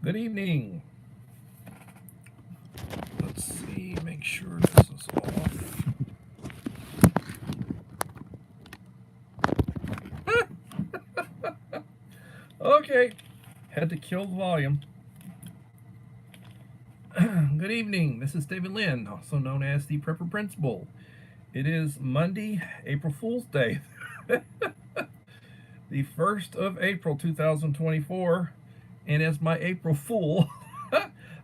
Good evening. Let's see, make sure this is off. Okay, had to kill the volume. Good evening. This is David Lynn, also known as the Prepper Principal. It is Monday, April Fool's Day, the 1st of April 2024. And as my April Fool,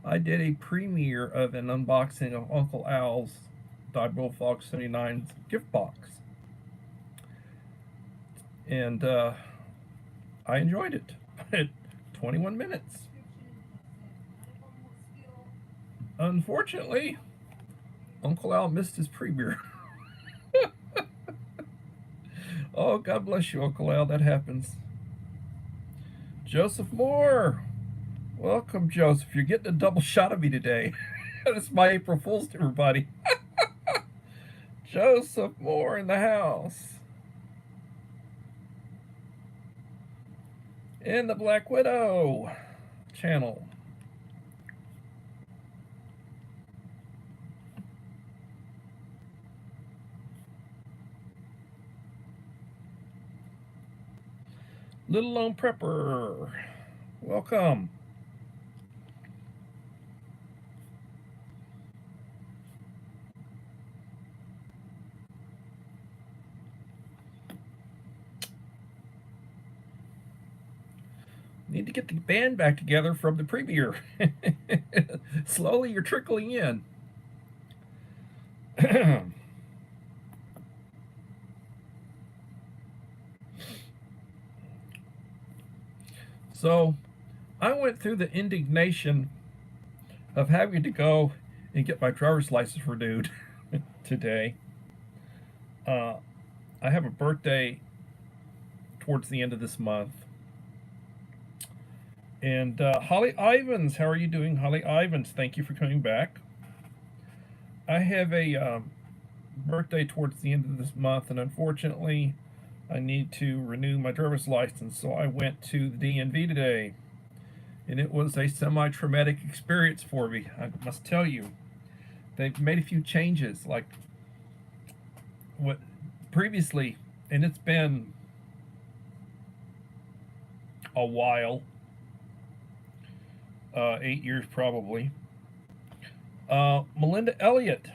I did a premiere of an unboxing of Uncle Al's Die Fox 79's gift box. And I enjoyed it. 21 minutes. Unfortunately, Uncle Al missed his premiere. Oh, God bless you, Uncle Al. That happens. Joseph Moore. Welcome, Joseph. You're getting a double shot of me today. That's my April Fool's, everybody. Joseph Moore in the house. In the Black Widow channel. Little Lone Prepper. Welcome. Need to get the band back together from the premiere. Slowly you're trickling in. So I went through the indignation of having to go and get my driver's license renewed today. I have a birthday towards the end of this month. And Holly Ivans, how are you doing, Holly Ivans? Thank you for coming back. I have a birthday towards the end of this month, and unfortunately, I need to renew my driver's license. So I went to the DMV today, and it was a semi-traumatic experience for me. I must tell you, they've made a few changes, like what previously, and it's been a while. 8 years probably. Melinda Elliott.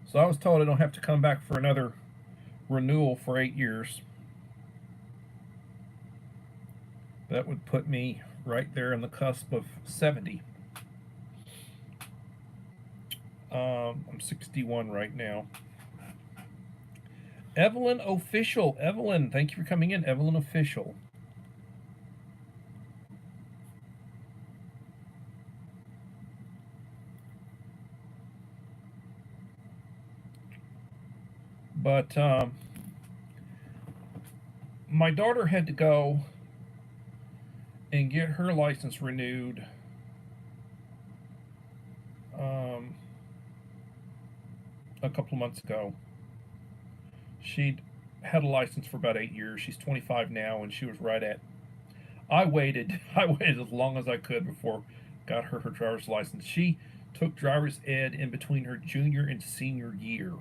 So I was told I don't have to come back for another renewal for 8 years. That would put me right there on the cusp of 70. I'm 61 right now. Evelyn Official. Evelyn, thank you for coming in. Evelyn Official. But my daughter had to go and get her license renewed a couple of months ago. She'd had a license for about 8 years. She's 25 now, and she was right at. I waited. I waited as long as I could before got her driver's license. She took driver's ed in between her junior and senior year,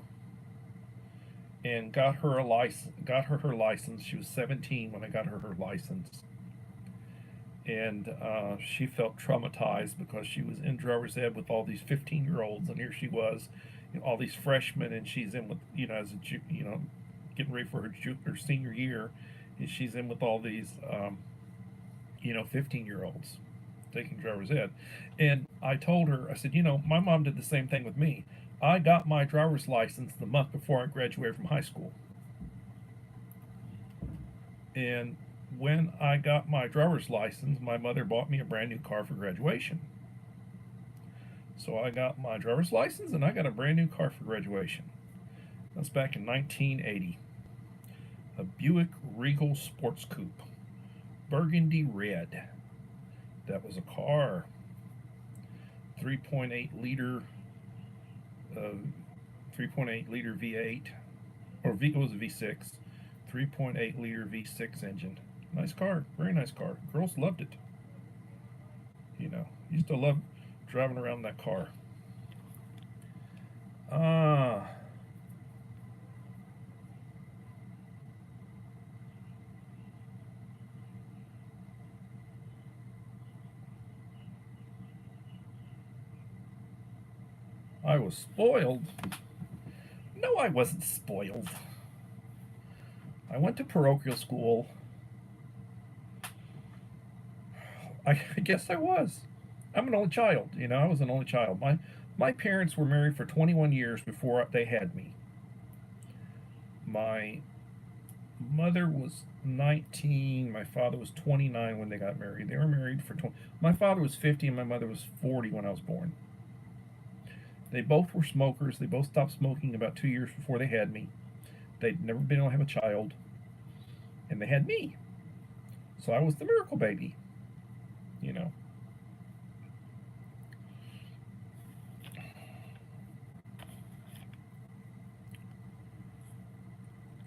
and got her a license. Got her license. She was 17 when I got her license, and she felt traumatized because she was in driver's ed with all these 15-year-olds, and here she was, all these freshmen, and she's in with as a getting ready for her senior year, and she's in with all these 15-year-olds taking driver's ed. And I told her, I said, my mom did the same thing with me. I got my driver's license the month before I graduated from high school. And when I got my driver's license, my mother bought me a brand new car for graduation. So I got my driver's license and I got a brand new car for graduation. That's back in 1980. A Buick Regal Sports Coupe, burgundy red. That was a car. 3.8 liter V8, or it was a V6, 3.8 liter V6 engine. Nice car. Very nice car. Girls loved it. Used to love driving around that car. Ah. I was spoiled. No, I wasn't spoiled. I went to parochial school. I guess I was. I'm an only child. I was an only child. My parents were married for 21 years before they had me. My mother was 19. My father was 29 when they got married. They were married for 20. My father was 50 and my mother was 40 when I was born. They both were smokers. They both stopped smoking about 2 years before they had me. They'd never been able to have a child, and they had me. So I was the miracle baby. You know.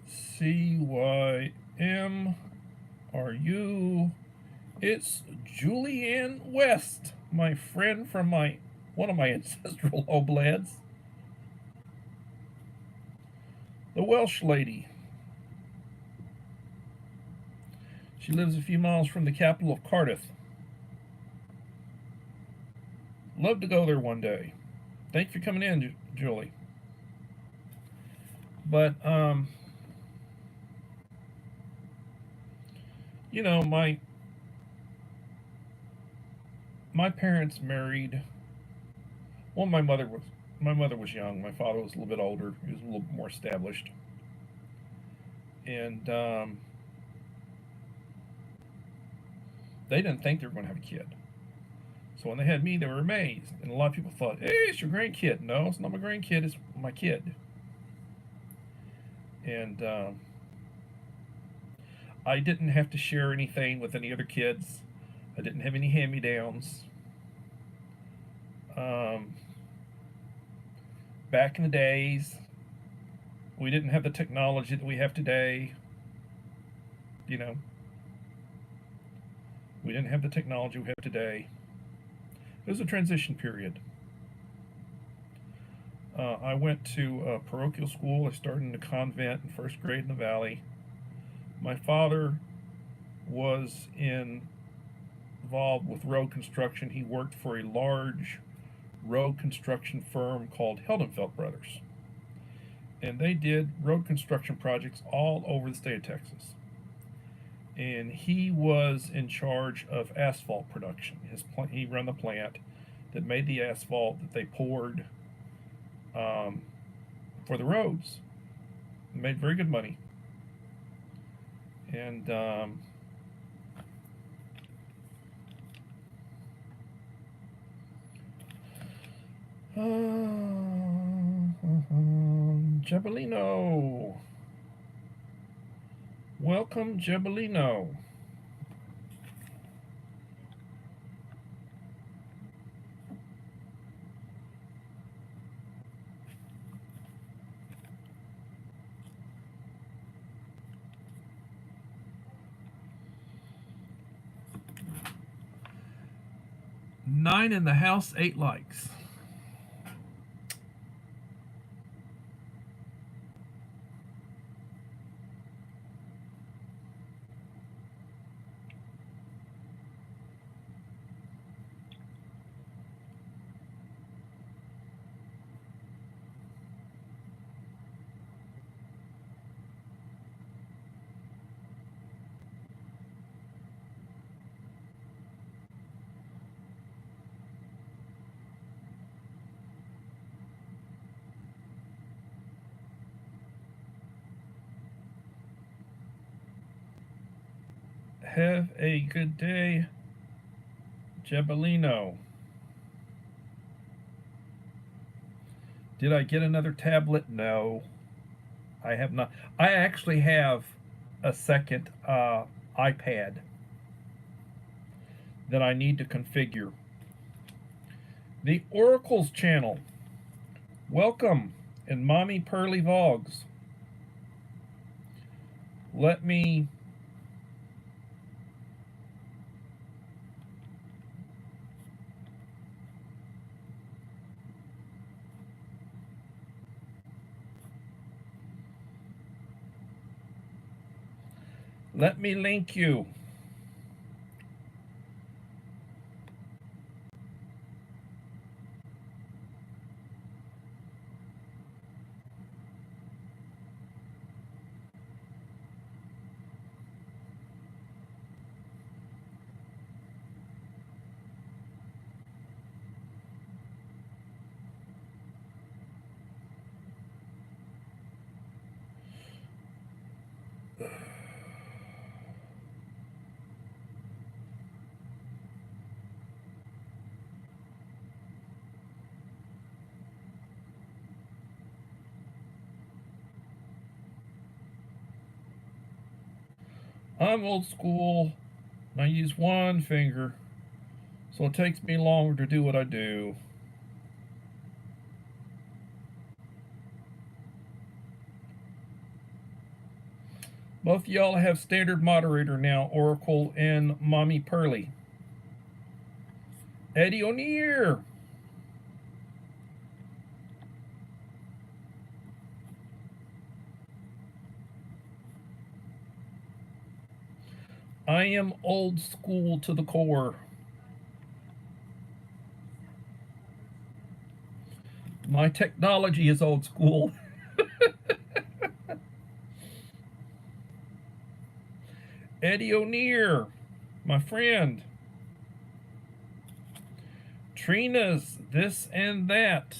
CYM, are you? It's Julianne West, my friend from one of my ancestral oblads. The Welsh lady. She lives a few miles from the capital of Cardiff. Love to go there one day. Thanks for coming in, Julie. But my parents married. Well, my mother was young. My father was a little bit older. He was a little more established, and they didn't think they were going to have a kid. So when they had me, they were amazed, and a lot of people thought, "Hey, it's your grandkid." No, it's not my grandkid. It's my kid. And I didn't have to share anything with any other kids. I didn't have any hand-me-downs. Um, Back in the days, we didn't have the technology that we have today. You know, we didn't have the technology we have today. It was a transition period. I went to parochial school. I started in a convent in first grade in the valley. My father was involved with road construction. He worked for a large road construction firm called Heldenfelt Brothers. And they did road construction projects all over the state of Texas. And he was in charge of asphalt production. He ran the plant that made the asphalt that they poured for the roads. Made very good money. And Jebelino. Welcome, Jebelino. Nine in the house, 8 likes. Have a good day, Jebelino. Did I get another tablet? No, I have not. I actually have a second iPad that I need to configure. The Oracles channel. Welcome, and Mommy Pearly Vogs. Let me Let me link you. I'm old school. I use one finger, so it takes me longer to do what I do. Both of y'all have standard moderator now, Oracle and Mommy Pearly. Eddie O'Neill. I am old school to the core. My technology is old school. Eddie O'Neill, my friend. Trina's this and that.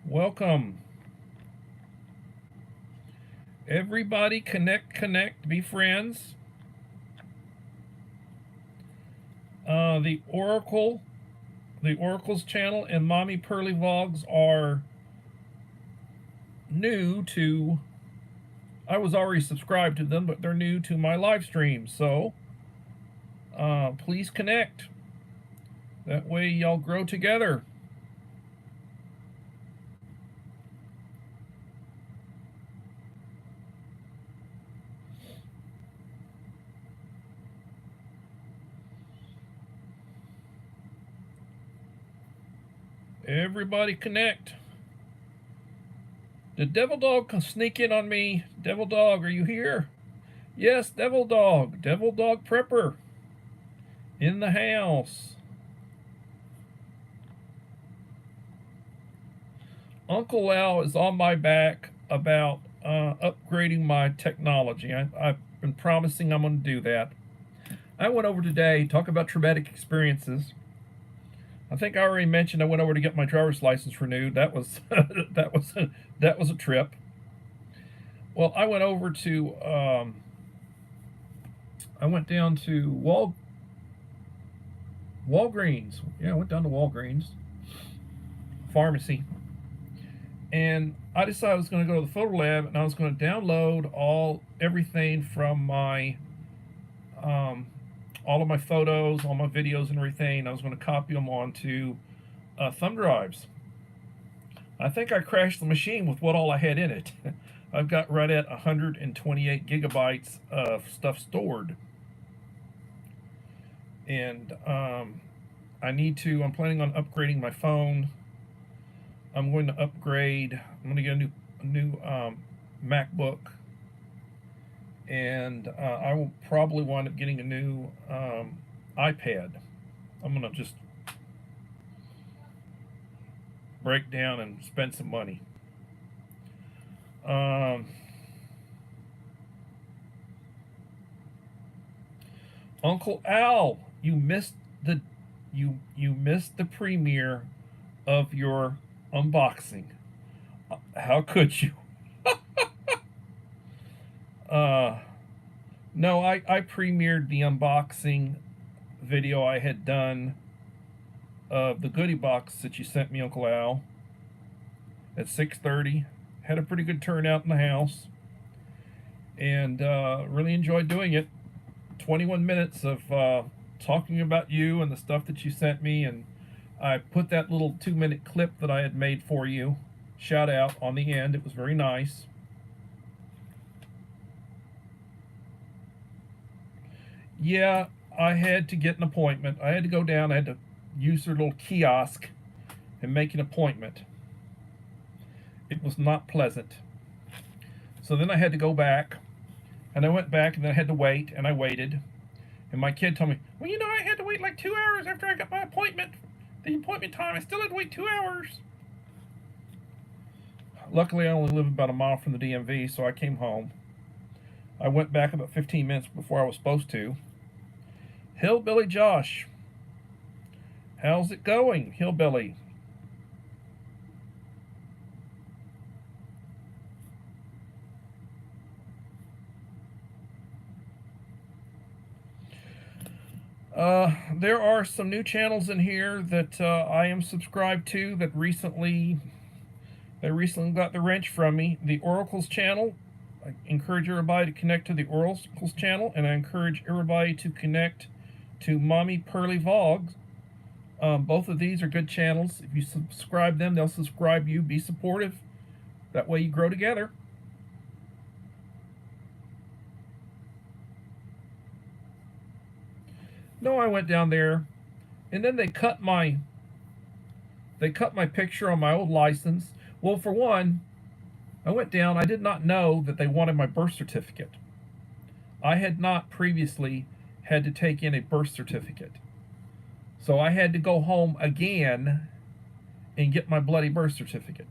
Welcome. Everybody connect, be friends. The Oracle's channel and Mommy Pearly Vlogs are new to, I was already subscribed to them, but they're new to my live stream. So please connect. That way y'all grow together. Everybody connect. Did Devil Dog sneak in on me? Devil Dog, are you here? Yes, Devil Dog. Devil Dog Prepper. In the house. Uncle Al is on my back about upgrading my technology. I've been promising I'm going to do that. I went over today, talk about traumatic experiences. I think I already mentioned I went over to get my driver's license renewed. That was that was a trip. Well, I went over to I went down to Walgreens. Yeah, I went down to Walgreens pharmacy, and I decided I was going to go to the photo lab and I was going to download everything from my all of my photos, all my videos and everything. I was going to copy them onto thumb drives. I think I crashed the machine with what all I had in it. I've got right at 128 gigabytes of stuff stored. And I'm planning on upgrading my phone. I'm going to get a new MacBook. And I will probably wind up getting a new iPad. I'm going to just break down and spend some money. Uncle Al, you missed the premiere of your unboxing. How could you? No, I premiered the unboxing video I had done of the goodie box that you sent me, Uncle Al, at 6:30. Had a pretty good turnout in the house, and really enjoyed doing it. 21 minutes of talking about you and the stuff that you sent me, and I put that little 2-minute clip that I had made for you, shout out, on the end. It was very nice. Yeah, I had to get an appointment. I had to go down. I had to use their little kiosk and make an appointment. It was not pleasant. So then I had to go back, and I went back, and then I had to wait, and I waited. And my kid told me, well, you know, I had to wait like 2 hours after I got my appointment. The appointment time, I still had to wait 2 hours. Luckily, I only live about a mile from the DMV, so I came home. I went back about 15 minutes before I was supposed to. Hillbilly Josh, how's it going, Hillbilly? There are some new channels in here that I am subscribed to that recently got the wrench from me. The Oracles channel. I encourage everybody to connect to the Oracles channel, and I encourage everybody to connect to Mommy Pearly Vogs. Both of these are good channels. If you subscribe them, they'll subscribe you. Be supportive. That way you grow together. No, I went down there, and then they cut my picture on my old license. Well, for one, I went down. I did not know that they wanted my birth certificate. I had not previously had to take in a birth certificate. So I had to go home again and get my bloody birth certificate.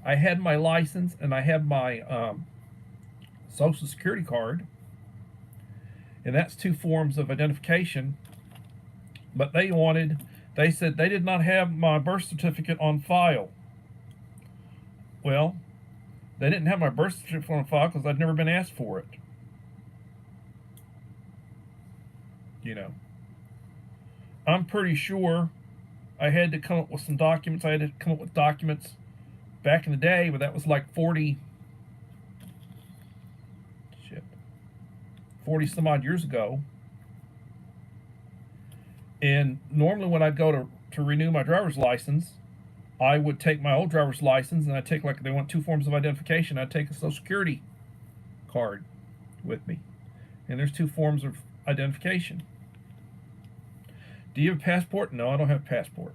I had my license and I had my Social Security card, and that's two forms of identification. But they said they did not have my birth certificate on file. Well, they didn't have my birth certificate on file because I'd never been asked for it. You know, I'm pretty sure I had to come up with some documents. I had to come up with documents back in the day, but that was like 40 some odd years ago. And normally when I'd go to renew my driver's license, I would take my old driver's license, and I'd take, like, they want two forms of identification. I'd take a Social Security card with me. And there's two forms of identification. Do you have a passport? No, I don't have a passport.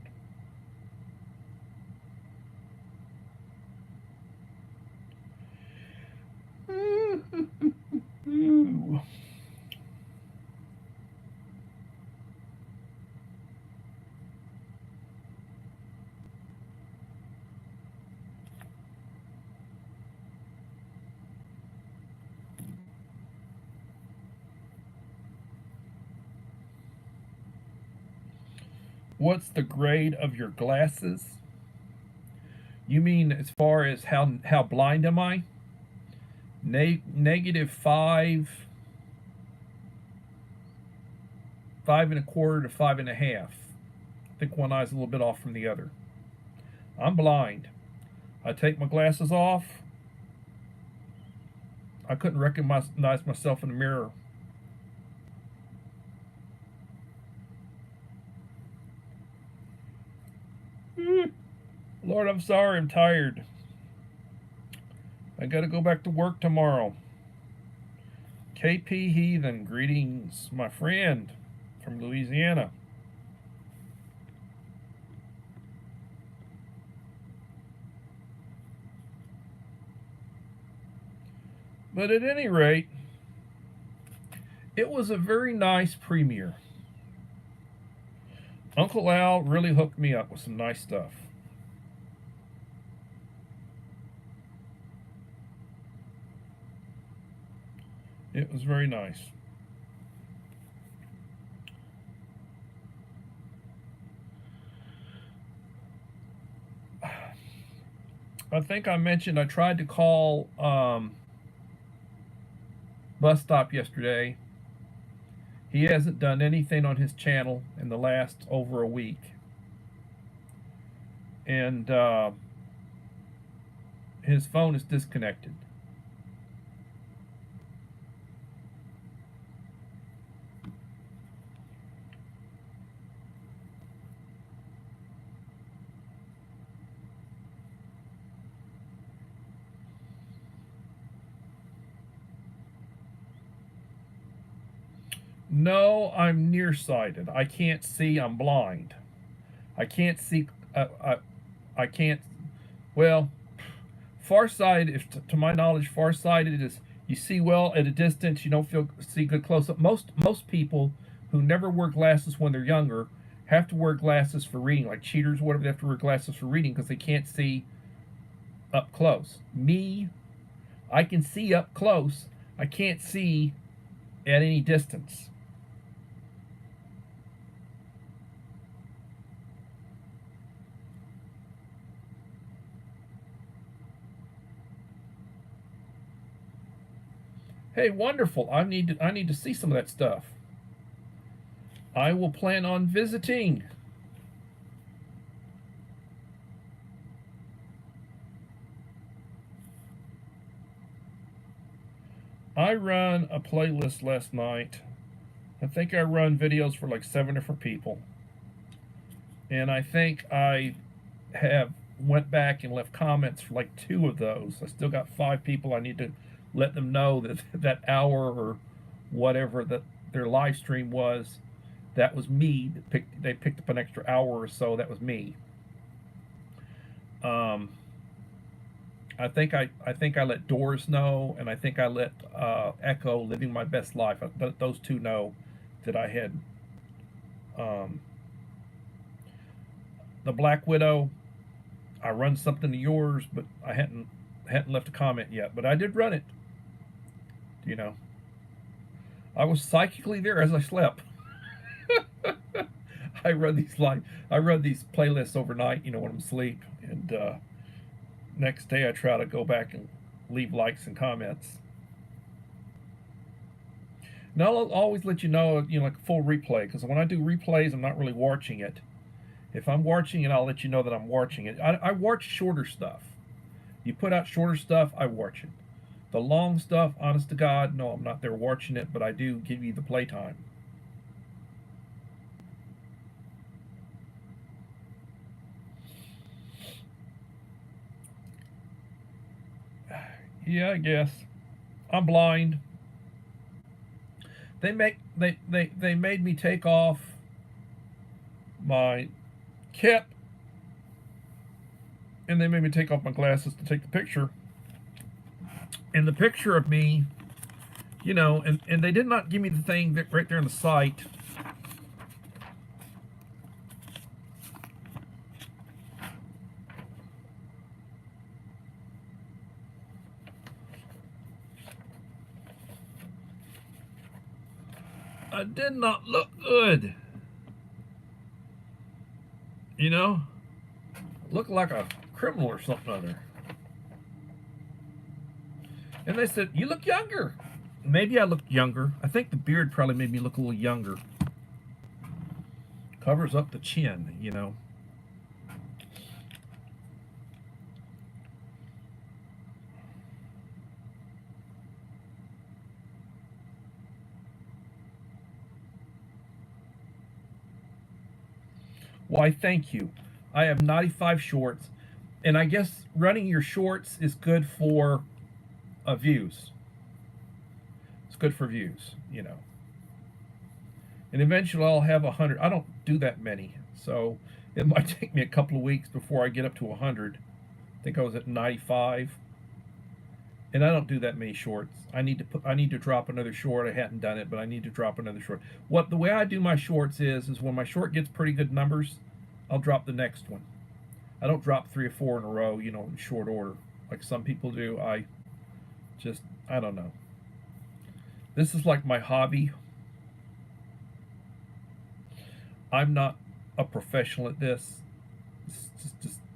What's the grade of your glasses? You mean as far as how blind am I? Negative 5, 5.25 to 5.5. I think one eye's a little bit off from the other. I'm blind. I take my glasses off. I couldn't recognize myself in the mirror. Lord, I'm sorry, I'm tired. I gotta go back to work tomorrow. KP Heathen, greetings, my friend from Louisiana. But at any rate, it was a very nice premiere. Uncle Al really hooked me up with some nice stuff. It was very nice. I think I mentioned I tried to call Bus Stop yesterday. He hasn't done anything on his channel in the last over a week. And his phone is disconnected. No, I'm nearsighted. I can't see. I'm blind. I can't see. I can't. Well, Farsighted, if to my knowledge, farsighted is you see well at a distance. You don't see good close up. Most people who never wear glasses when they're younger have to wear glasses for reading, like cheaters, or whatever. They have to wear glasses for reading because they can't see up close. Me, I can see up close. I can't see at any distance. Hey, wonderful. I need to see some of that stuff. I will plan on visiting. I run a playlist last night. I think I run videos for like 7 different people. And I think I have went back and left comments for like 2 of those. I still got 5 people. I need to let them know that that hour or whatever that their live stream was, that was me. They picked up an extra hour or so. That was me. I think I let Doris know, and I think I let Echo Living My Best Life. But those 2 know that I had the Black Widow. I run something to yours, but I hadn't left a comment yet. But I did run it. You know, I was psychically there as I slept. I run these playlists overnight. You know, when I'm asleep, and next day I try to go back and leave likes and comments. And I'll always let you know, like a full replay, because when I do replays, I'm not really watching it. If I'm watching it, I'll let you know that I'm watching it. I watch shorter stuff. You put out shorter stuff, I watch it. The long stuff, honest to God, no, I'm not there watching it, but I do give you the playtime. Yeah, I guess. I'm blind. They made me take off my cap, and they made me take off my glasses to take the picture. And the picture of me, and they did not give me the thing that right there in the site. I did not look good. Looked like a criminal or something other. And they said, "You look younger." Maybe I looked younger. I think the beard probably made me look a little younger. Covers up the chin, Why, thank you. I have 95 shorts, and I guess running your shorts is good for views. It's good for views, And eventually I'll have 100. I don't do that many, so it might take me a couple of weeks before I get up to 100. I think I was at 95, and I don't do that many shorts. I need to drop another short. I hadn't done it, but I need to drop another short. The way I do my shorts is when my short gets pretty good numbers, I'll drop the next one. I don't drop 3 or 4 in a row, in short order like some people do. I don't know. This is like my hobby. I'm not a professional at this.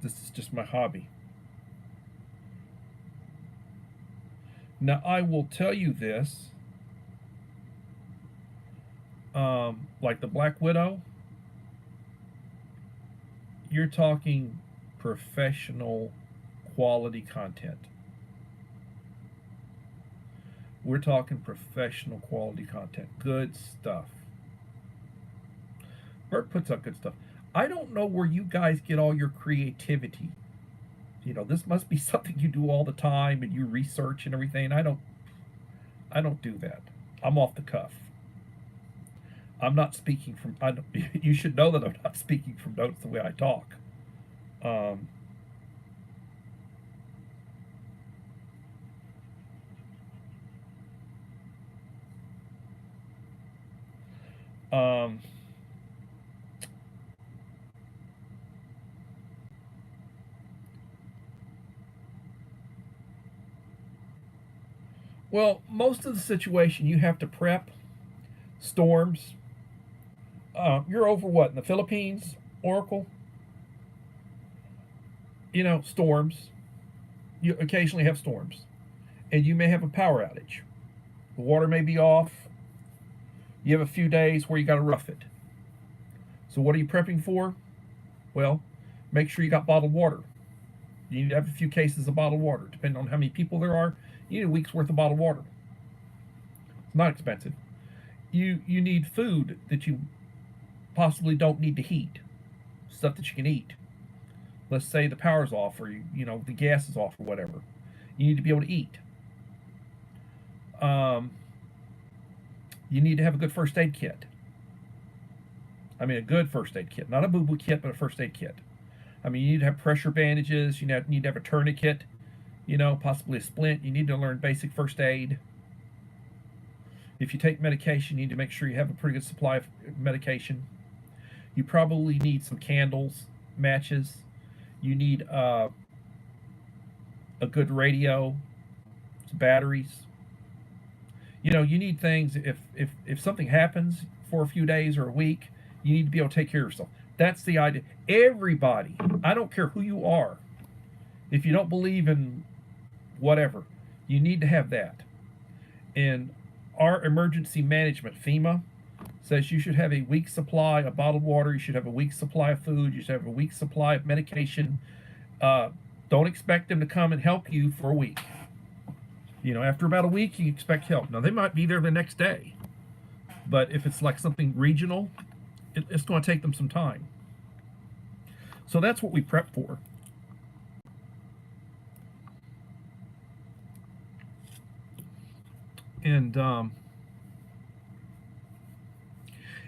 This is just my hobby. Now, I will tell you this. Like the Black Widow, you're talking professional quality content. We're talking professional quality content. Good stuff. Bert puts up good stuff. I don't know where you guys get all your creativity. This must be something you do all the time and you research and everything. I don't do that. I'm off the cuff. I'm not speaking from. You should know that I'm not speaking from notes the way I talk. Um, well, most of the situation you have to prep storms. You're over what in the Philippines, Oracle? You know, storms. You occasionally have storms, and you may have a power outage. The water may be off. You have a few days where you got to rough it. So what are you prepping for? Well, make sure you got bottled water. You need to have a few cases of bottled water. Depending on how many people there are, you need a week's worth of bottled water. It's not expensive. You need food that you possibly don't need to heat, stuff that you can eat. Let's say the power's off, or the gas is off, or whatever. You need to be able to eat. Um, you need to have a good first aid kit. I mean, a good first aid kit, not a boo-boo kit, but a first aid kit. I mean, you need to have pressure bandages. You need to have a tourniquet. Possibly a splint. You need to learn basic first aid. If you take medication, you need to make sure you have a pretty good supply of medication. You probably need some candles, matches. You need a good radio, some batteries. You need things. If something happens for a few days or a week, you need to be able to take care of yourself. That's the idea. Everybody, I don't care who you are, if you don't believe in whatever, you need to have that. And our emergency management, FEMA, says you should have a week's supply of bottled water. You should have a week's supply of food. You should have a week's supply of medication. Don't expect them to come and help you for a week. After about a week, you expect help. Now, they might be there the next day. But if it's like something regional, it's going to take them some time. So that's what we prep for. And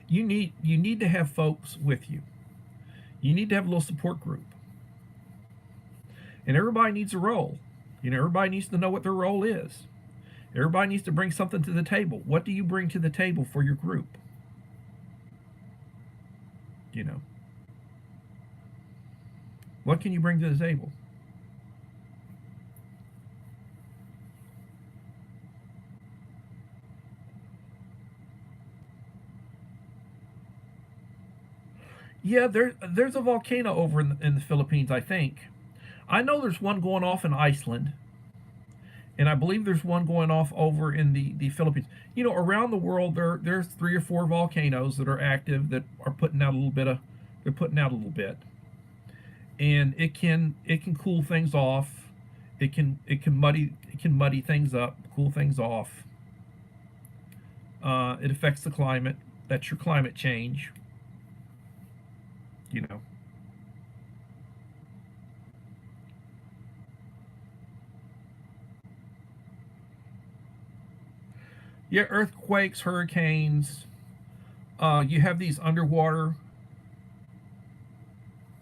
you need to have folks with you. You need to have a little support group. And everybody needs a role. Everybody needs to know what their role is. Everybody needs to bring something to the table. What do you bring to the table for your group? What can you bring to the table? Yeah, there's a volcano over in the Philippines, I think. I know there's one going off in Iceland, and I believe there's one going off over in the Philippines. Around the world, there's 3 or 4 volcanoes that are active that are putting out a little bit. They're putting out a little bit, and it can cool things off. It can muddy things up, cool things off. It affects the climate. That's your climate change. You know. Yeah, earthquakes, hurricanes. You have these underwater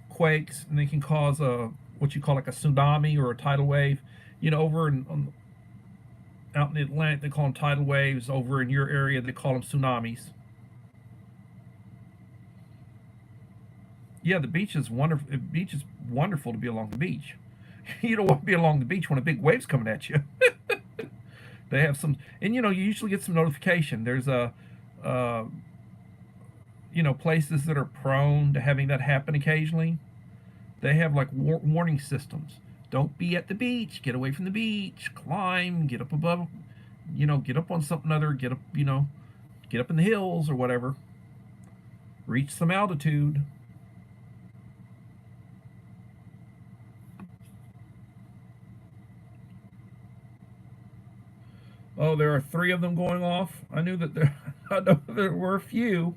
quakes, and they can cause a what you call like a tsunami or a tidal wave. Over out in the Atlantic, they call them tidal waves. Over in your area, they call them tsunamis. Yeah, the beach is wonderful. The beach is wonderful to be along the beach. You don't want to be along the beach when a big wave's coming at you. They have some, and you usually get some notification. There's uh, places that are prone to having that happen occasionally. They have like warning systems. Don't be at the beach. Get away from the beach. Climb. Get up above. Get up on something other. Get up. Get up in the hills or whatever. Reach some altitude. Oh, there are 3 of them going off. I knew that there. I know there were a few.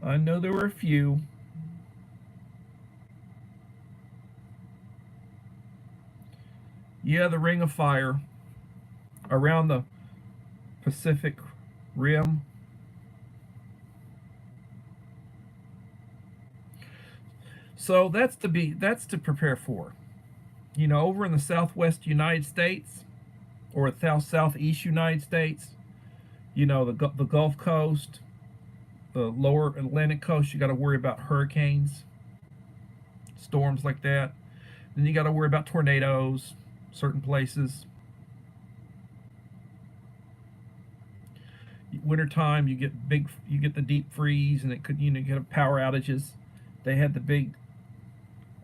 I know there were a few. Yeah, the Ring of Fire around the Pacific Rim. So that's to prepare for. Over in the Southwest United States or southeast United States, the Gulf Coast. the lower Atlantic coast, you got to worry about hurricanes, storms like that. Then you got to worry about tornadoes, certain places. Wintertime, you get the deep freeze, and it could, you get power outages. They had the big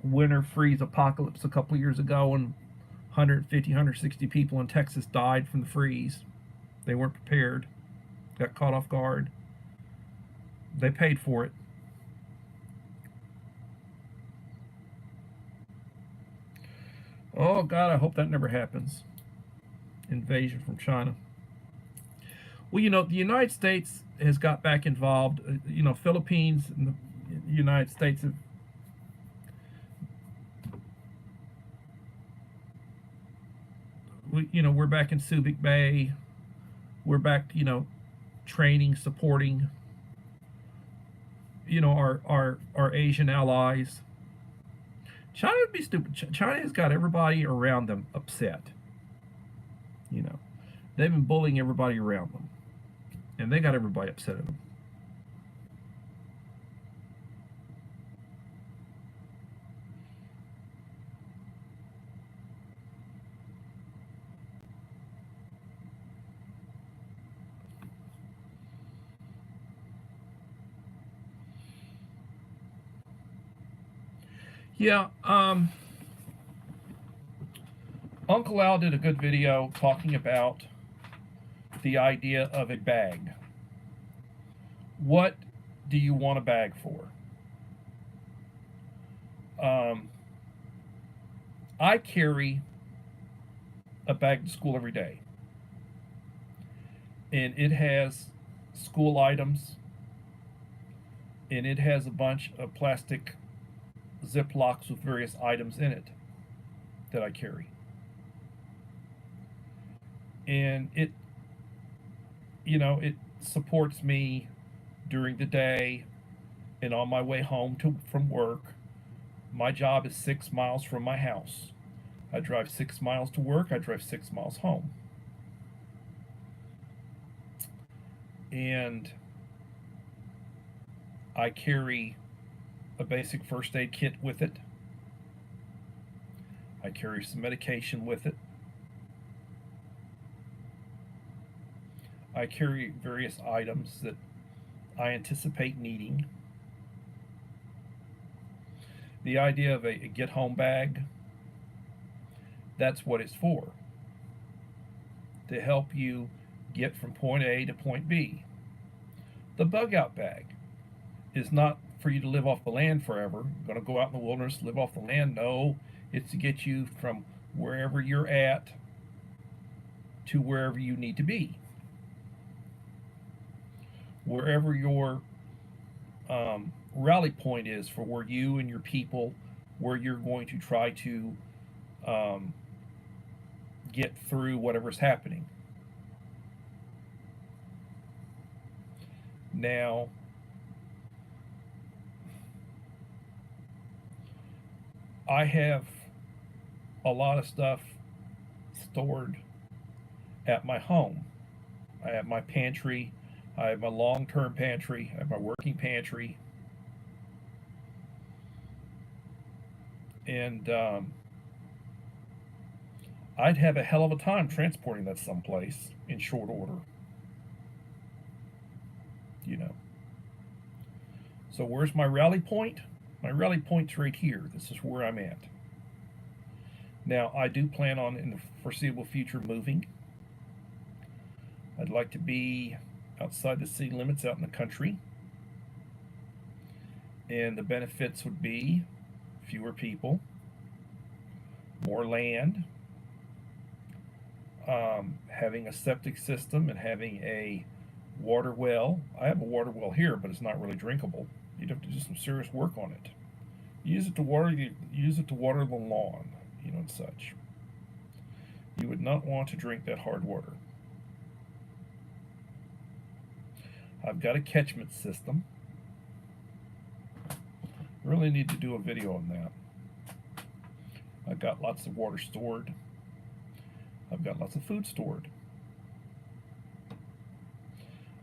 winter freeze apocalypse a couple years ago, and 150, 160 people in Texas died from the freeze. They weren't prepared, got caught off guard. They paid for it. Oh God, I hope that never happens. Invasion from China. Well, the United States has got back involved. Philippines and the United States have. We're back in Subic Bay. We're back, training, supporting, our Asian allies. China would be stupid. China has got everybody around them upset. They've been bullying everybody around them, and they got everybody upset at them. Yeah, Uncle Al did a good video talking about the idea of a bag. What do you want a bag for? I carry a bag to school every day, and it has school items, and it has a bunch of plastic Ziplocs with various items in it that I carry. And it supports me during the day and on my way home from work. My job is 6 miles from my house. I drive 6 miles to work, I drive 6 miles home. And I carry a basic first aid kit with it. I carry some medication with it. I carry various items that I anticipate needing. The idea of a get home bag, that's what it's for. To help you get from point A to point B. The bug out bag is not for you to live off the land forever. You're going to go out in the wilderness, live off the land. No, it's to get you from wherever you're at to wherever you need to be. Wherever your rally point is for where you and your people, where you're going to try to get through whatever's happening. Now, I have a lot of stuff stored at my home. I have my pantry, I have my long-term pantry, I have my working pantry, and I'd have a hell of a time transporting that someplace in short order. So where's my rally point? My rally point's right here. This is where I'm at. Now, I do plan on, in the foreseeable future, moving. I'd like to be outside the city limits, out in the country. And the benefits would be fewer people, more land, having a septic system and having a water well. I have a water well here, but it's not really drinkable. You'd have to do some serious work on it. Use it to water the lawn, and such. You would not want to drink that hard water. I've got a catchment system. Really need to do a video on that. I've got lots of water stored. I've got lots of food stored.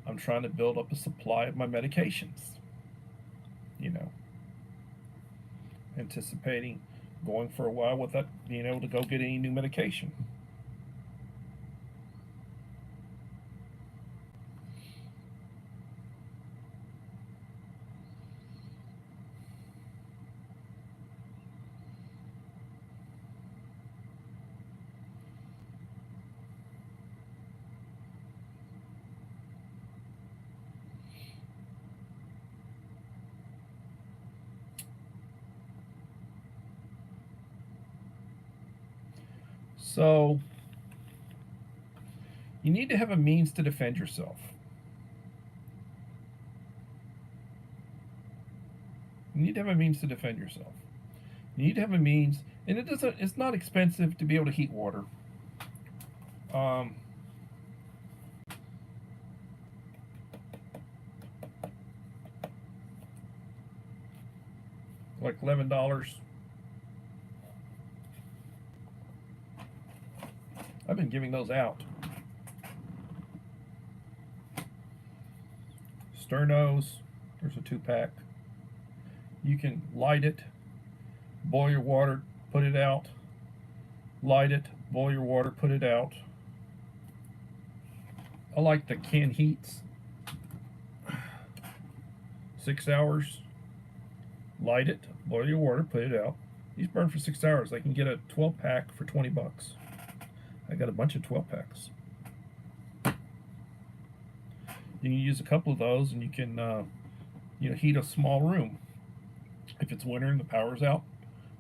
I'm trying to build up a supply of my medications. You know, anticipating going for a while without being able to go get any new medication. So, you need to have a means to defend yourself. You need to have a means to defend yourself. You need to have a means, and it's not expensive to be able to heat water. Um, like $11. I've been giving those out. Sternos, there's a 2-pack. You can light it, boil your water, put it out. Light it, boil your water, put it out. I like the can heats. 6 hours. Light it, boil your water, put it out. These burn for 6 hours. I can get a 12-pack for $20. I got a bunch of 12-packs. You can use a couple of those, and you can, heat a small room. If it's winter and the power's out,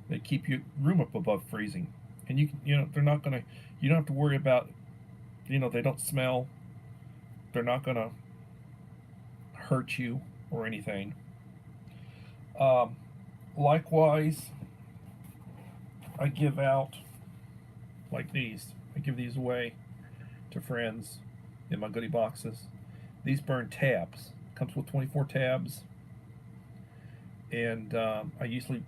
they keep your room up above freezing, and they're not gonna. You don't have to worry about, they don't smell. They're not gonna hurt you or anything. Likewise, I give out like these. I give these away to friends in my goodie boxes. These burn tabs. Comes with 24 tabs, and I usually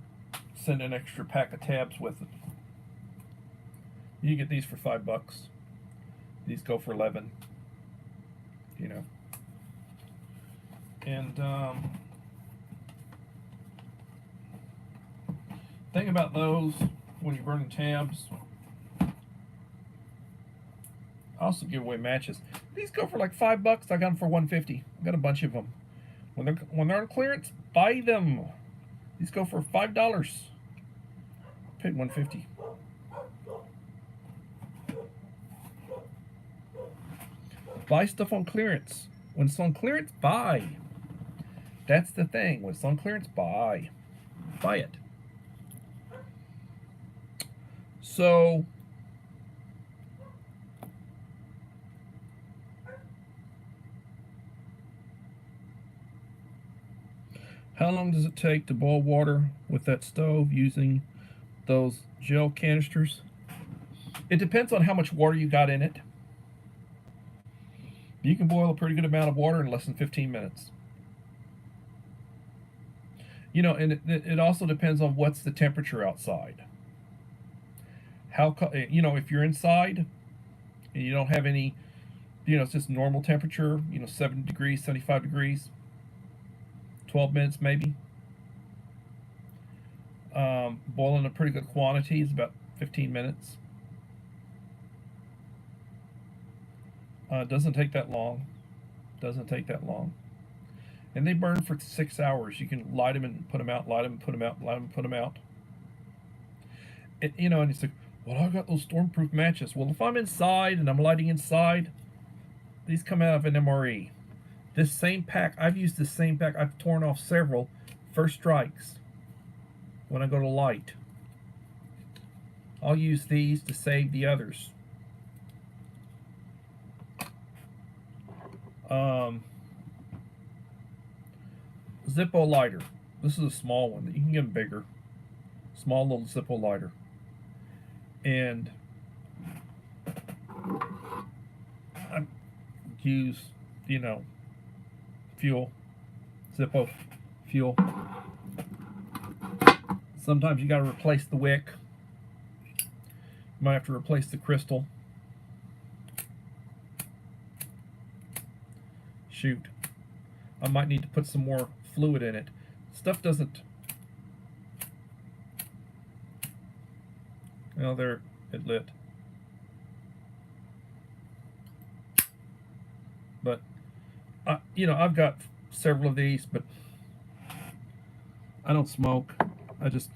send an extra pack of tabs with it. You get these for $5. These go for 11. And thing about those when you're burning tabs. I also give away matches. These go for like $5. I got them for $1.50. I got a bunch of them. When they're on clearance, buy them. These go for $5. Paid $1.50. Buy stuff on clearance. When it's on clearance, buy. That's the thing. When it's on clearance, buy. Buy it. So, how long does it take to boil water with that stove using those gel canisters? It depends on how much water you got in it. You can boil a pretty good amount of water in less than 15 minutes. And it also depends on what's the temperature outside. If you're inside and you don't have any, it's just normal temperature, 70 degrees, 75 degrees, 12 minutes maybe. Boiling a pretty good quantity is about 15 minutes. Doesn't take that long. And they burn for 6 hours. You can light them and put them out, light them and put them out, light them and put them out. And it's like, well, I got those stormproof matches. Well, if I'm inside and I'm lighting inside, these come out of an MRE. This same pack, I've used this same pack. I've torn off several first strikes when I go to light. I'll use these to save the others. Zippo lighter. This is a small one. You can get them bigger. Small little Zippo lighter. And I use, fuel. Zippo fuel. Sometimes you got to replace the wick. You might have to replace the crystal. Shoot. I might need to put some more fluid in it. Stuff doesn't... Well, there it lit. But, you know, I've got several of these, but I don't smoke. It's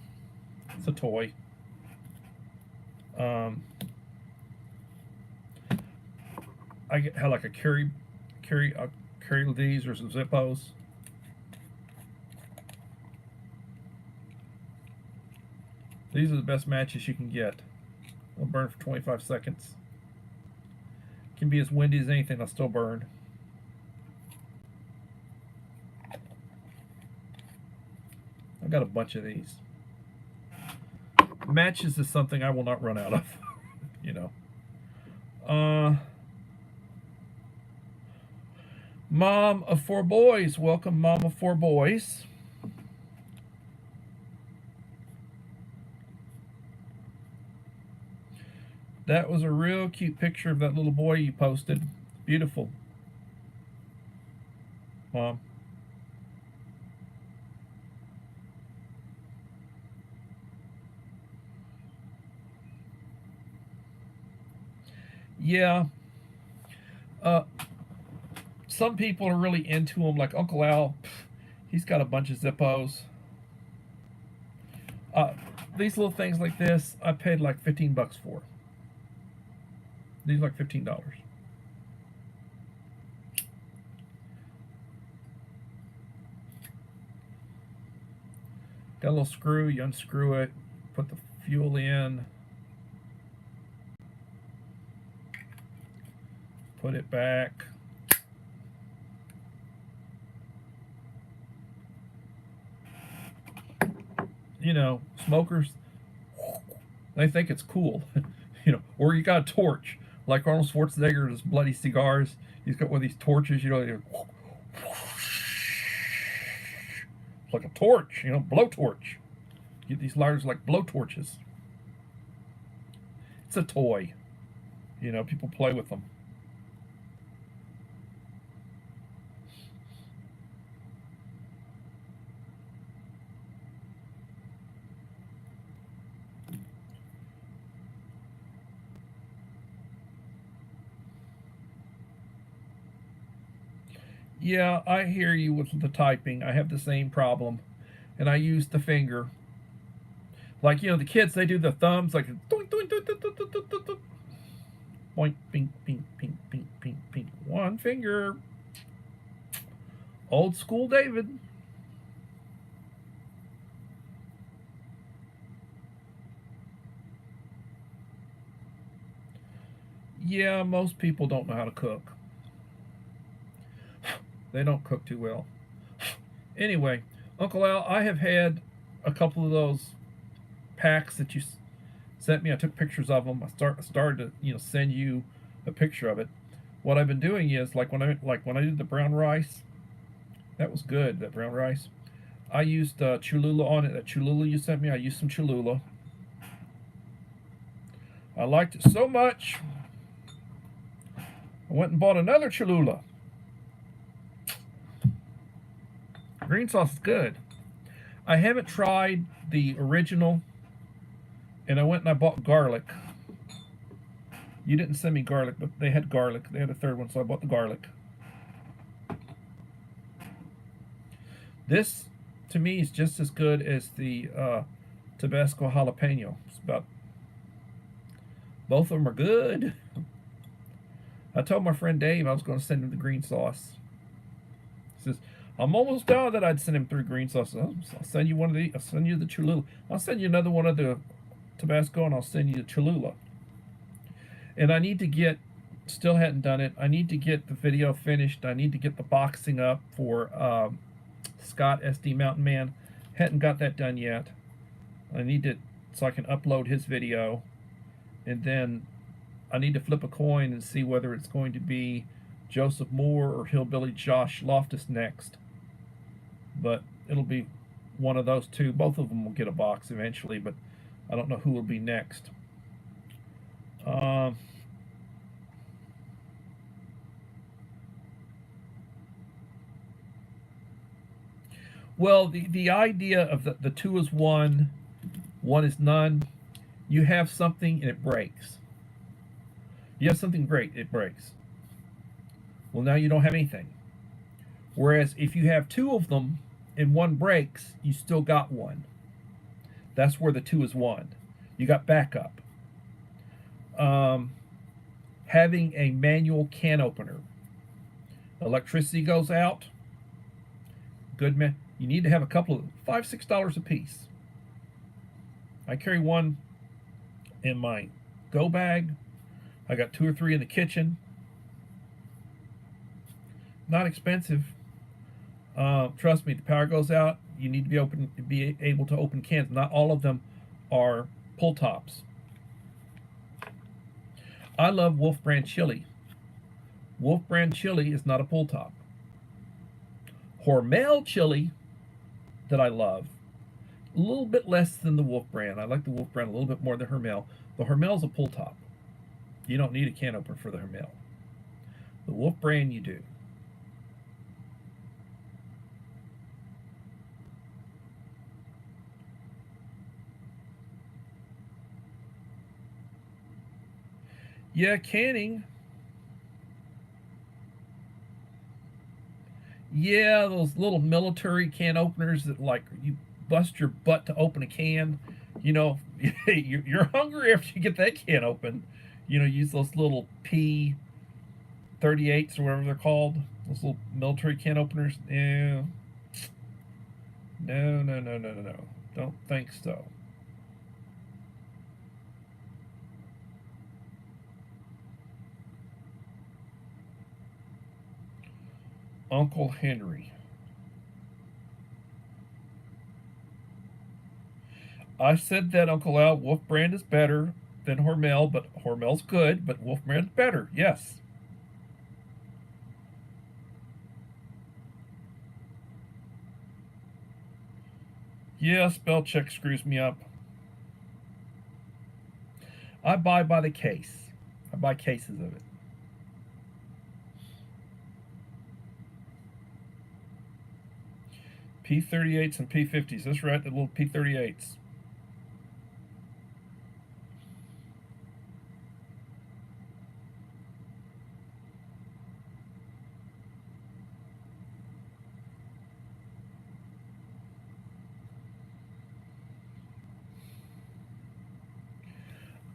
a toy. I had like a carry these or some Zippos. These are the best matches you can get. They'll burn for 25 seconds. Can be as windy as anything, they'll still burn. I've got a bunch of these. Matches is something I will not run out of, you know. Mom of 4 boys. Welcome, Mom of 4 boys. That was a real cute picture of that little boy you posted. Beautiful. Mom. Yeah. Some people are really into them, like Uncle Al. He's got a bunch of Zippos. These little things like this, I paid like 15 bucks for. These are like $15. Got a little screw, you unscrew it, put the fuel in, put it back. You know, smokers, they think it's cool, you know, or you got a torch, like Arnold Schwarzenegger, his bloody cigars. He's got one of these torches, you know, it's like a torch, you know, blowtorch. Get these lighters like blowtorches. It's a toy, you know, people play with them. Yeah, I hear you with the typing. I have the same problem, and I use the finger. Like, you know, the kids, they do the thumbs, like, doink, doink, doink, doink, doink, doink, doink, doink. Point, pink, pink, pink, pink, pink, pink. One finger. Old school David. Yeah, most people don't know how to cook. They don't cook too well. Anyway, Uncle Al, I have had a couple of those packs that you sent me. I took pictures of them. I started to, you know, send you a picture of it. What I've been doing is, like when I did the brown rice, that was good. That brown rice, I used Cholula on it. That Cholula you sent me, I used some Cholula. I liked it so much, I went and bought another Cholula. Green sauce is good. I haven't tried the original, and I went and I bought garlic. You didn't send me garlic, but they had garlic. They had a third one, so I bought the garlic. This, to me, is just as good as the Tabasco jalapeno. It's about, both of them are good. I told my friend Dave I was going to send him the green sauce. He says, I'm almost done that I'd send him 3 green sauces. I'll send you one of the. I'll send you the Cholula. I'll send you another one of the Tabasco, and I'll send you the Cholula. And I need to get. Still hadn't done it. I need to get the video finished. I need to get the boxing up for Scott SD Mountain Man. Hadn't got that done yet. I need to, so I can upload his video, and then I need to flip a coin and see whether it's going to be Joseph Moore or Hillbilly Josh Loftus next. But it'll be one of those two. Both of them will get a box eventually, but I don't know who will be next. Well, the idea of the two is one is none. You have something and it breaks. You have something great, it breaks. Well, now you don't have anything. Whereas if you have two of them and one breaks, you still got one. That's where the two is one. You got backup. Um, Having a manual can opener. Electricity goes out. Good man. You need to have a couple of $5, $6 a piece. I carry one in my go bag. I got two or three in the kitchen. Not expensive. Trust me, the power goes out. You need to be able to open cans. Not all of them are pull tops. I love Wolf Brand chili. Wolf Brand chili is not a pull top. Hormel chili that I love, a little bit less than the Wolf Brand. I like the Wolf Brand a little bit more than Hormel. The Hormel's a pull top. You don't need a can opener for the Hormel. The Wolf Brand you do. Yeah, canning. Yeah, those little military can openers that like you bust your butt to open a can. You know, you're hungry after you get that can open. You know, use those little P38s or whatever they're called. Those little military can openers. Yeah. No, no, no, no, no, no. Don't think so. Uncle Henry. I said that, Uncle Al. Wolf Brand is better than Hormel, but Hormel's good, but Wolf Brand's better. Yes. Yeah, spell check screws me up. I buy by the case. I buy cases of it. P38s and P50s. That's right, the little P38s.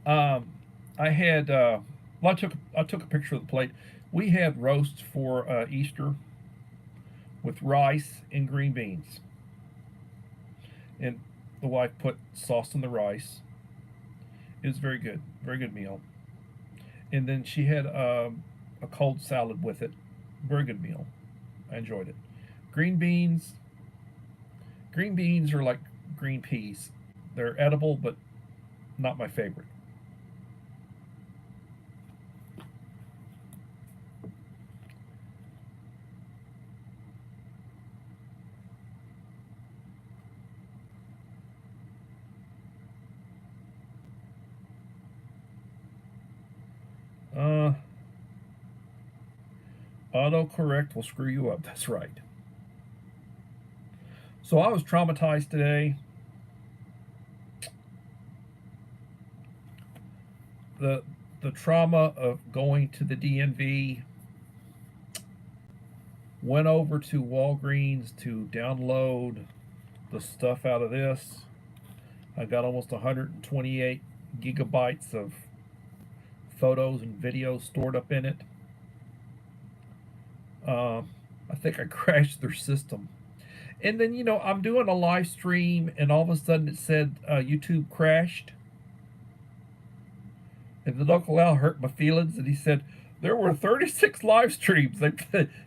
Um, I had well, I took a picture of the plate. We had roasts for Easter with rice and green beans, and the wife put sauce on the rice. It was very good meal. And then she had a cold salad with it. Very good meal. I enjoyed it. Green beans. Green beans are like green peas. They're edible, but not my favorite. Uh, Autocorrect will screw you up. That's right. So I was traumatized today. The the trauma of going to the DNV. Went over to Walgreens to download the stuff out of this. I got almost 128 gigabytes of photos and videos stored up in it. Uh, I think I crashed their system. And then, you know, I'm doing a live stream, and all of a sudden it said YouTube crashed. And the local Al hurt my feelings, and he said there were 36 live streams.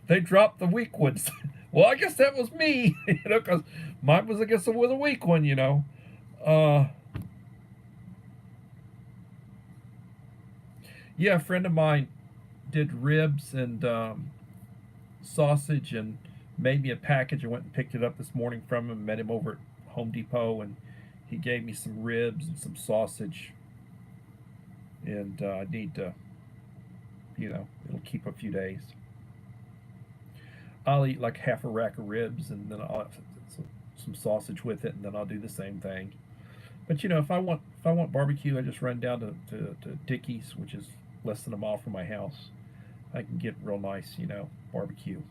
They dropped the weak ones. Well, I guess that was me, you know, because mine was, I guess it was a weak one, you know. Uh, yeah, a friend of mine did ribs and sausage and made me a package. I went and picked it up this morning from him. Met him over at Home Depot, and he gave me some ribs and some sausage. And I need to, you know, it'll keep a few days. I'll eat like half a rack of ribs, and then some sausage with it, and then I'll do the same thing. But you know, if I want barbecue, I just run down to Dickey's, which is less than a mile from my house. I can get real nice, you know, barbecue.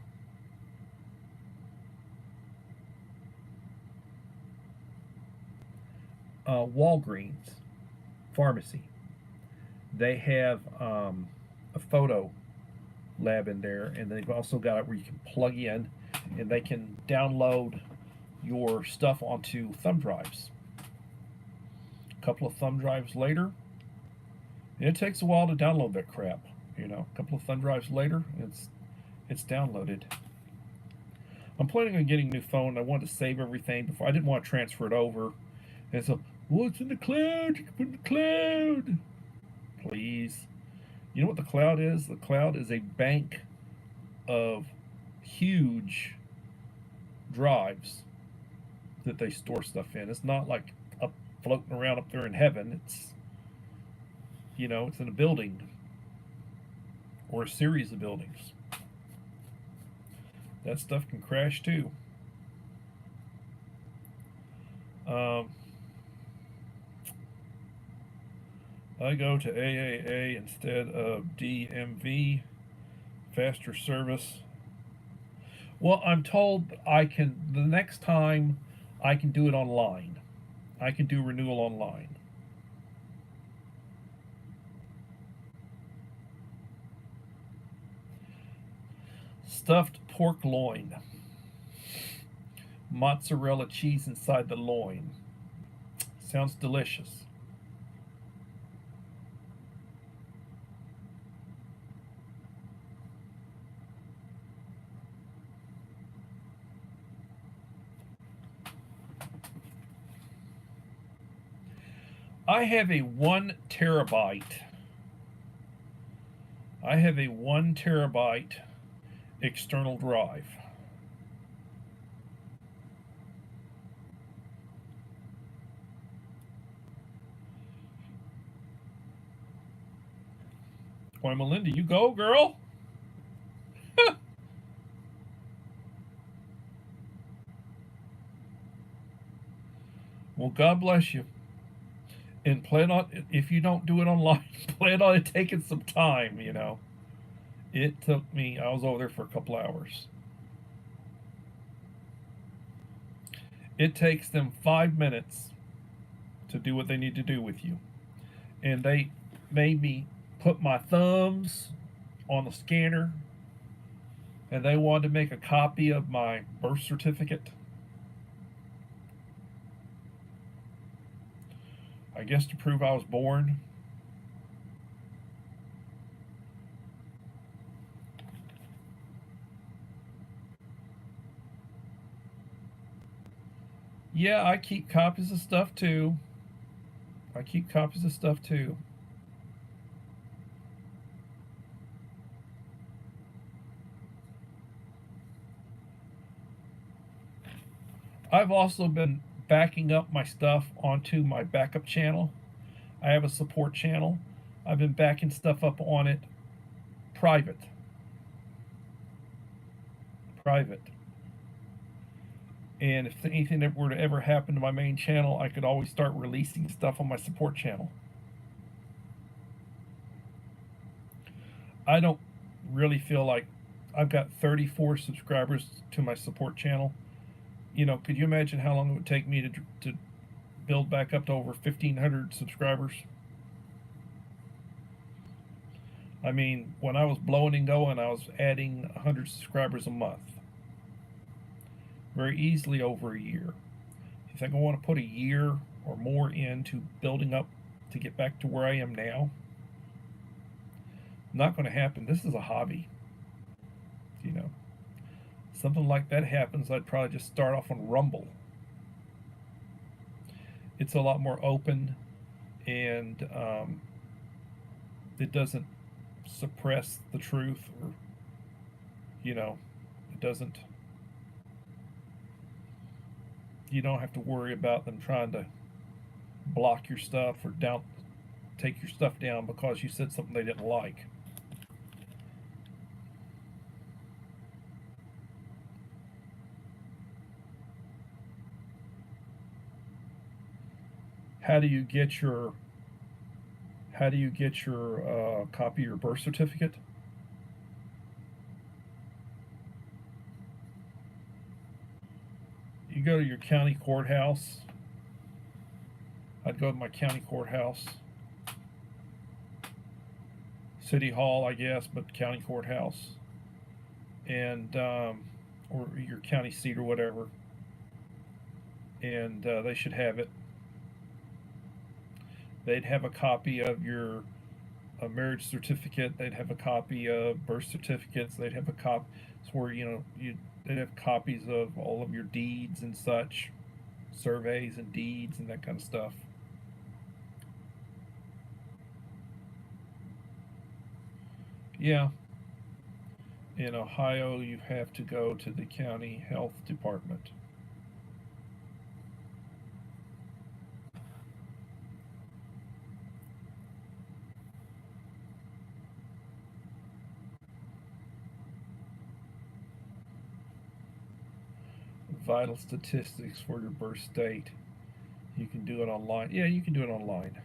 Walgreens pharmacy. They have a photo lab in there, and they've also got it where you can plug in, and they can download your stuff onto thumb drives. A couple of thumb drives later, and it takes a while to download that crap. You know, a couple of thumb drives later, it's downloaded. I'm planning on getting a new phone. I wanted to save everything before. I didn't want to transfer it over. And so, well, it's in the cloud. You can put it in the cloud. Please. You know what the cloud is? The cloud is a bank of huge drives that they store stuff in. It's not like up floating around up there in heaven. It's, you know, it's in a building or a series of buildings. That stuff can crash too. I go to AAA instead of DMV, faster service. Well, I'm told I can, the next time I can do it online. I can do renewal online. Stuffed pork loin. Mozzarella cheese inside the loin. Sounds delicious. I have a 1 terabyte. I have a 1 terabyte external drive. Why, Melinda, you go, girl. Well, God bless you. And plan on, if you don't do it online, plan on it taking some time, you know. It took me, I was over there for a couple hours. It takes them 5 minutes to do what they need to do with you. And they made me put my thumbs on the scanner, and they wanted to make a copy of my birth certificate. I guess to prove I was born. Yeah, I keep copies of stuff too. I keep copies of stuff too. I've also been backing up my stuff onto my backup channel. I have a support channel. I've been backing stuff up on it private. Private. And if anything that were to ever happen to my main channel, I could always start releasing stuff on my support channel. I don't really feel like I've got 34 subscribers to my support channel. You know, could you imagine how long it would take me to build back up to over 1,500 subscribers? I mean, when I was blowing and going, I was adding 100 subscribers a month. Very easily over a year. You think I want to put a year or more into building up to get back to where I am now? Not going to happen. This is a hobby. You know, something like that happens, I'd probably just start off on Rumble. It's a lot more open, and it doesn't suppress the truth, or, you know, it doesn't, you don't have to worry about them trying to block your stuff or take your stuff down because you said something they didn't like. How do you get your copy of your birth certificate? You go to your county courthouse. I'd go to my county courthouse, city hall, I guess, but county courthouse, and or your county seat or whatever, and they should have it. They'd have a copy of your marriage certificate. They'd have a copy of birth certificates. They'd have a copy. It's where they'd have copies of all of your deeds and such, surveys and deeds and that kind of stuff. Yeah, in Ohio, you have to go to the county health department. Vital statistics for your birth state. You can do it online. Yeah, you can do it online.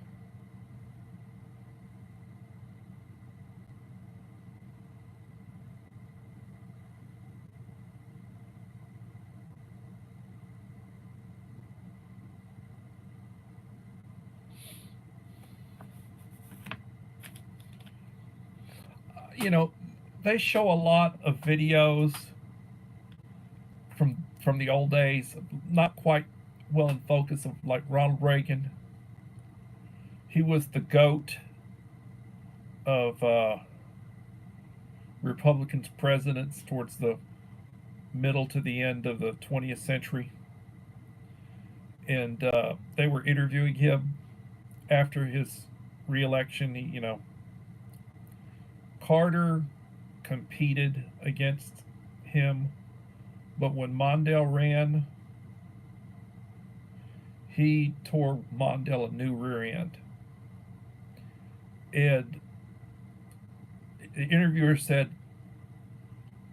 You know, they show a lot of videos from the old days, not quite well in focus, of like Ronald Reagan. He was the goat of Republicans presidents towards the middle to the end of the 20th century, and they were interviewing him after his reelection. Carter competed against him, but when Mondale ran, he tore Mondale a new rear end. And the interviewer said,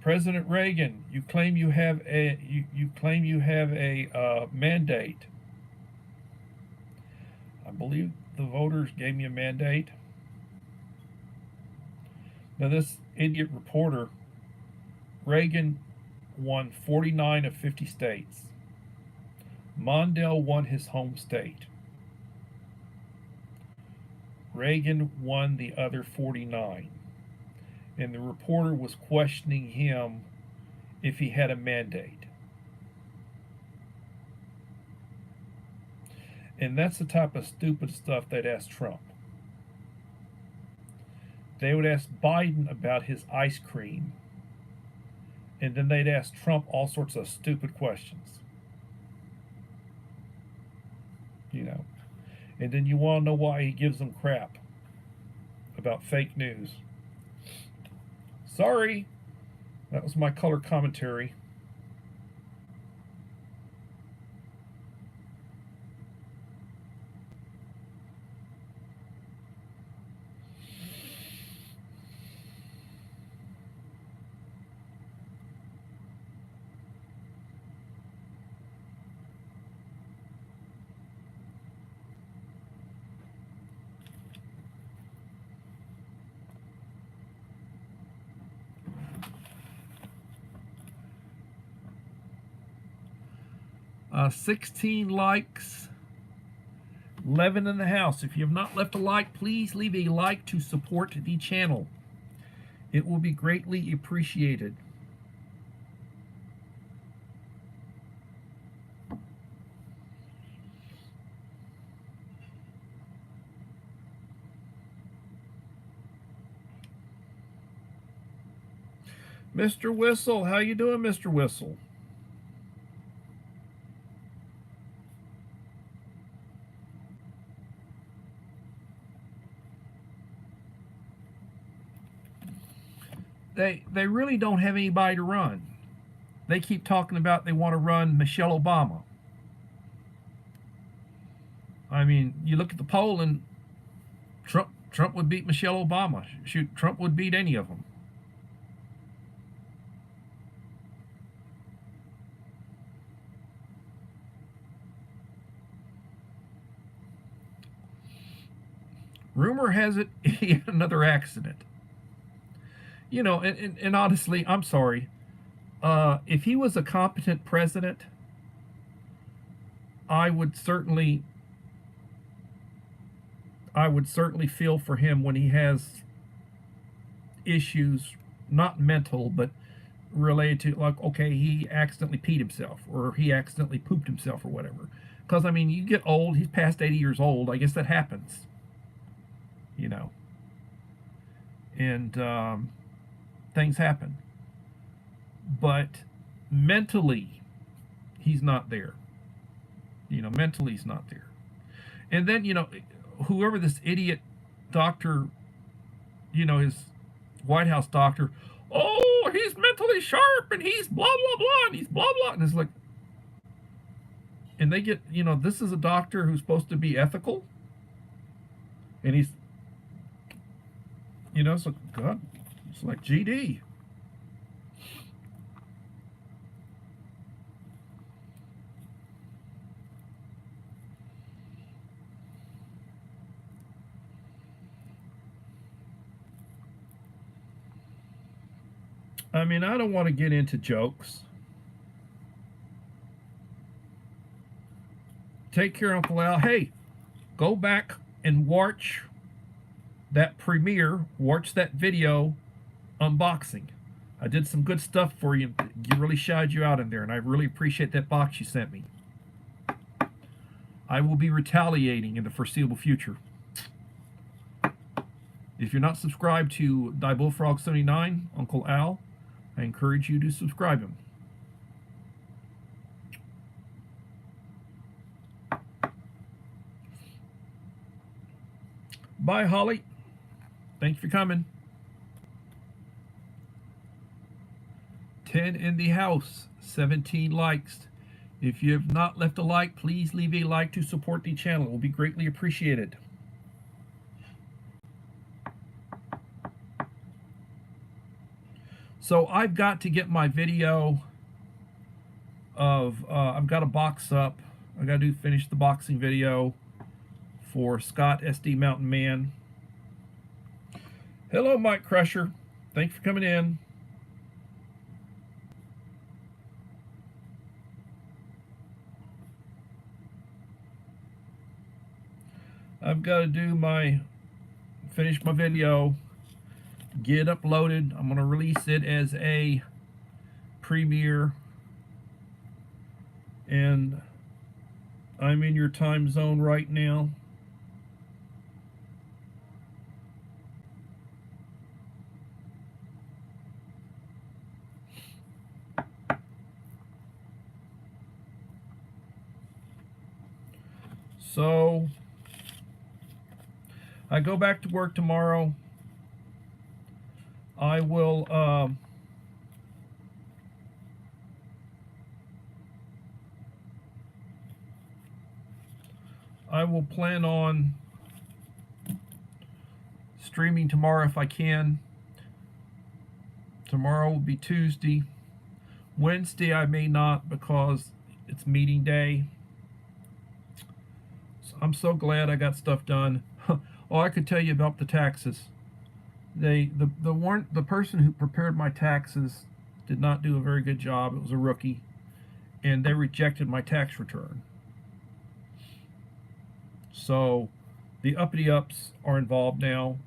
"President Reagan, you claim you have a mandate. I believe the voters gave me a mandate." Now, this idiot reporter, Reagan won 49 of 50 states. Mondale won his home state. Reagan won the other 49. And the reporter was questioning him if he had a mandate. And that's the type of stupid stuff they'd ask Trump. They would ask Biden about his ice cream, and then they'd ask Trump all sorts of stupid questions. And then you want to know why he gives them crap about fake news. Sorry, that was my color commentary. Uh, 16 likes, 11 in the house. If you have not left a like, please leave a like to support the channel. It will be greatly appreciated. Mr. Whistle, how you doing, Mr. Whistle? They really don't have anybody to run. They keep talking about they want to run Michelle Obama. I mean, you look at the poll and Trump would beat Michelle Obama. Shoot, Trump would beat any of them. Rumor has it he had another accident. You know, and honestly, I'm sorry. If he was a competent president, I would certainly, I would certainly feel for him when he has issues, not mental, but related to, like, okay, he accidentally peed himself or he accidentally pooped himself or whatever. Because I mean, you get old. He's past 80 years old. I guess that happens. You know, and things happen. But mentally, he's not there. You know, mentally he's not there. And then, you know, whoever this idiot doctor, you know, his White House doctor, oh, he's mentally sharp and he's blah blah blah and he's blah blah, and it's like, and they get, you know, this is a doctor who's supposed to be ethical, and he's, you know, it's like, God, it's like GD. I mean, I don't want to get into jokes. Take care, Uncle Al. Hey, go back and watch that premiere. Watch that video unboxing. I did some good stuff for you. You really shied you out in there, and I really appreciate that box you sent me. I will be retaliating in the foreseeable future. If you're not subscribed to Die Bullfrog 79, Uncle Al, I encourage you to subscribe him. Bye, Holly. Thanks for coming. 10 in the house, 17 likes. If you have not left a like, please leave a like to support the channel. It will be greatly appreciated. So I've got to get my video of, I've got a box up. I got to finish the boxing video for Scott SD Mountain Man. Hello, Mike Crusher. Thanks for coming in. I've got to do my, finish my video, get uploaded. I'm going to release it as a premiere, and I'm in your time zone right now. So I go back to work tomorrow. I will plan on streaming tomorrow if I can. Tomorrow will be Tuesday. Wednesday I may not because it's meeting day. So I'm so glad I got stuff done. Oh, I could tell you about the taxes. The person who prepared my taxes did not do a very good job. It was a rookie, and they rejected my tax return. So the uppity ups are involved now.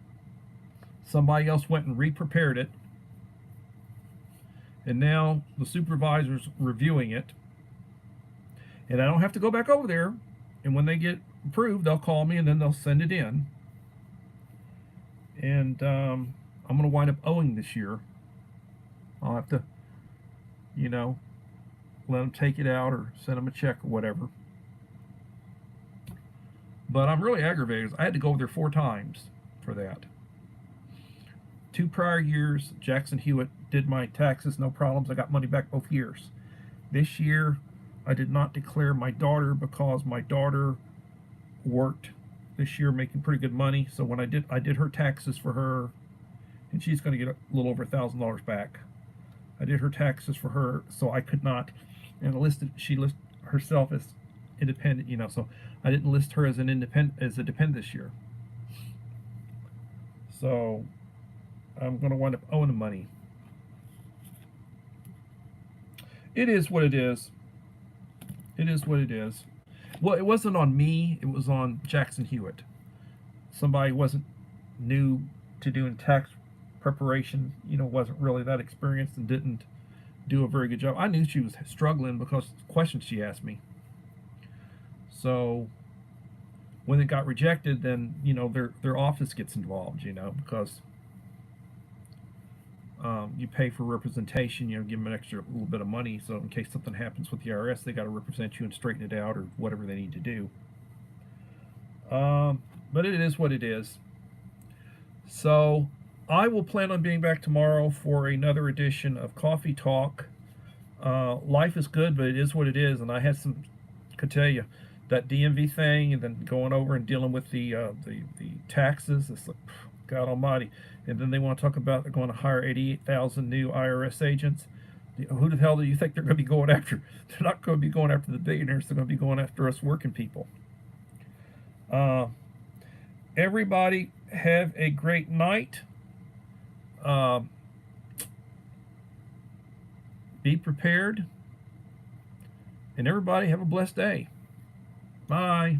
Somebody else went and re-prepared it, and now the supervisor's reviewing it, and I don't have to go back over there. And when they get approved, they'll call me, and then they'll send it in. And I'm going to wind up owing this year. I'll have to, you know, let them take it out or send them a check or whatever. But I'm really aggravated. I had to go over there 4 times for that. 2 prior years, Jackson Hewitt did my taxes, no problems. I got money back both years. This year, I did not declare my daughter because my daughter worked this year making pretty good money. So when I did her taxes for her, and she's going to get a little over $1,000 back. I did her taxes for her, so I could not, and she listed herself as independent, you know, so I didn't list her as an independent, as a dependent this year. So I'm going to wind up owing the money. It is what it is. It is what it is. Well, it wasn't on me. It was on Jackson Hewitt. Somebody wasn't new to doing tax preparation. Wasn't really that experienced and didn't do a very good job. I knew she was struggling because of the questions she asked me. So when it got rejected, then their office gets involved. Because you pay for representation. Give them an extra little bit of money, so in case something happens with the IRS, they got to represent you and straighten it out or whatever they need to do. But it is what it is. So I will plan on being back tomorrow for another edition of Coffee Talk. Life is good, but it is what it is, and I had could tell you that DMV thing, and then going over and dealing with the taxes. It's like, God Almighty. And then they want to talk about they're going to hire 88,000 new IRS agents. Who the hell do you think they're going to be going after? They're not going to be going after the billionaires. They're going to be going after us working people. Everybody have a great night. Be prepared. And everybody have a blessed day. Bye.